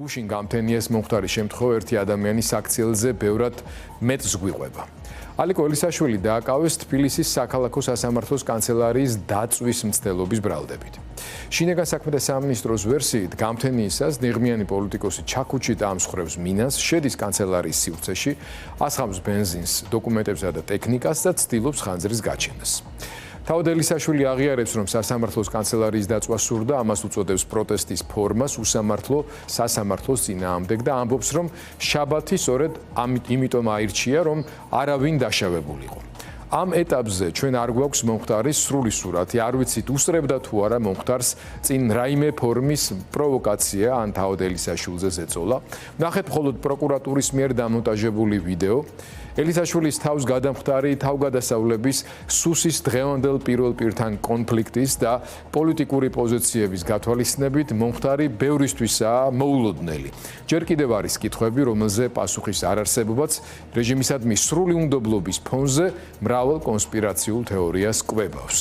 გუშინ გამთენიეს მომხდარი შემთხვევა ერთი ადამიანის აქციელზე ბევრად მეტს გვიყვება. ალიკო ელისაშვილი დააკავეს თბილისის საქალაქო სასამართლოს კანცელარიის დაწვის მცდელობის ბრალდებით. შინაგან საქმეთა სამინისტროს ვერსიით გამთენიისას ნიღმიანი პოლიტიკოსი ჩაქუჩით ამსხრევს მინას, შედის კანცელარიის სივრცეში, ასხამს ბენზინს, დოკუმენტებსა და ტექნიკას და ცდილობს ხანძრის გაჩენას. თავად ელისაშვილი აღიარებს, რომ სასამართლოს კანცელარიის დაწვა სურდა, ამას უწოდებს პროტესტის ფორმას უსამართლო სასამართლოს წინააღმდეგ და ამბობს, რომ შაბათი სწორედ იმიტომ აირჩია, რომ არავინ დაშავებულიყო. ამ ეტაპზე ჩვენ არ გვაქვს მომხდარის სრული სურათი, არ ვიცით უსწრებდა თუ არა მომხდარს წინ რაიმე ფორმის პროვოკაცია ან თავად ელისაშვილზე ზეწოლა. ნახეთ მხოლოდ პროკურატურის მიერ დამონტაჟებული ვიდეო. ელისაშვილის თავს გადამხდარი თავგადასავლების სუსის დღევანდელ პირველ პირთან კონფლიქტის და პოლიტიკური პოზიციების გათვალისწინებით მომხდარი ბევრისთვისაა მოულოდნელი. ჯერ კიდევ არის კითხვები, რომელზე პასუხის არარსებობაც რეჟიმისადმი სრული უნდობლობის ფონზე მრავალ კონსპირაციულ თეორიას კვებავს.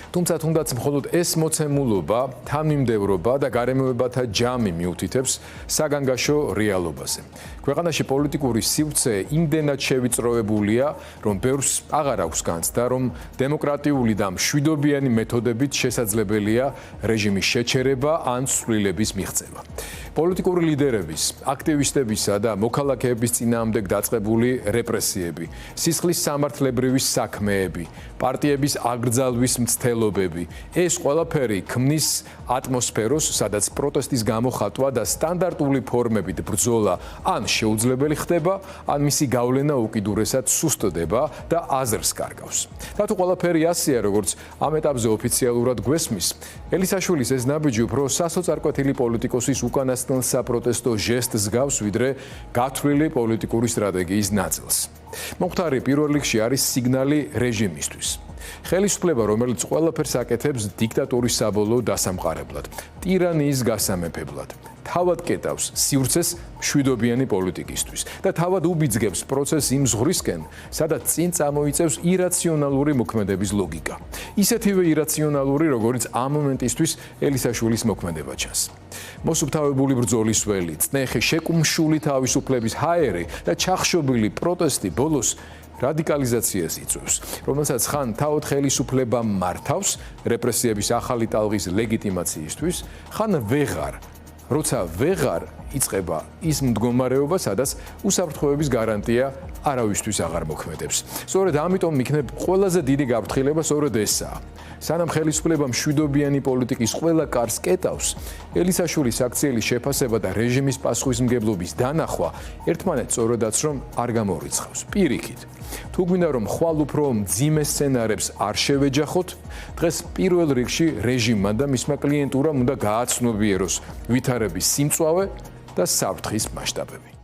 თუმცა თუნდაც მხოლოდ ეს მოცემულობა, თანმიმდევრობა და გარემოებათა ჯამი მიუთითებს საგანგაშო რეალობაზე. ქვეყანაში პოლიტიკური სივრცე იმდენად შევიწროებულია, რომ ბევრს აღარ აქვს განცდა, რომ დემოკრატიული და მშვიდობიანი მეთოდებით შესაძლებელია რეჟიმის შეჩერება ან ცვლილების მიღწევა. პოლიტიკური ლიდერების, აქტივისტებისა და მოქალაქეების წინააღმდეგ დაწყებული რეპრესიები, სისხლის სამართლებრივი საქმეები, პარტიების აკრძალვის მცდელობები, ეს ყველაფერი ქმნის ატმოსფეროს, სადაც პროტესტის გამოხატვა და სტანდარტული ფორმებით ბრძოლა ან შეუძლებელი ხდება, ან მისი გავლენა უკიდურესად სუსტდება და აზრს კარგავს. და თუ ყველაფერი ასეა, როგორც ამ ეტაპზე ოფიციალურად გვესმის, ელისაშვილის ეს ნაბიჯი უფრო სასოწარკვეთილი პოლიტიკოსის უკანასკნელ საპროტესტო ჟესტს გავს, ვიდრე გათვლილი პოლიტიკური სტრატეგიის ნაწილს. მომხდარი პირველ რიგში არის სიგნალი რეჟიმისთვის. ხელისუფლება, რომელიც ყველაფერს აკეთებს დიქტატურის საბოლოო დასამყარებლად, ტირანიის გასამეფებლად, თავად კეტავს სივრცეს მშვიდობიანი პოლიტიკისთვის და თავად უბიძგებს პროცესს იმ ზღვრისკენ, სადაც წინ წამოიწევს ირაციონალური მოქმედების ლოგიკა. ისეთივე ირაციონალური, როგორც ამ მომენტისთვის ელისაშვილის მოქმედება ჩანს. მოსუფთავებული ბრძოლის ველი, წნეხი შეკუმშული თავისუფლების ჰაერი და ჩახშობილი პროტესტი ბოლოს რადიკალიზაციას იწვევს, რომელსაც ხან თავად ხელისუფლება მართავს რეპრესიების ახალი ტალღის ლეგიტიმაციისთვის, ხან ვეღარ, როცა ვეღარ იწყება ის მდგომარეობა, სადაც უსაფრთხოების გარანტია არავისთვის აღარ მოქმედებს. სწორედ ამიტომ იქნებ ყველაზე დიდი გაფრთხილება სწორედ ესაა. სანამ ხელისუფლება მშვიდობიანი პოლიტიკის ყველა კარს კეტავს, ელისაშვილის აქციელის შეფასება და რეჟიმის პასუხისმგებლობის დანახვა ერთმანეთს სწორედაც რომ არ გამორიცხავს. პირიქით, თუ გვინდა რომ ხვალ უფრო მძიმე სცენარებს არ შევეჯახოთ, დღეს პირველ რიგში რეჟიმმა და მისმა კლიენტურამ უნდა გააცნობიეროს ვითარების სიმწვავე და საფრთხის მასშტაბები.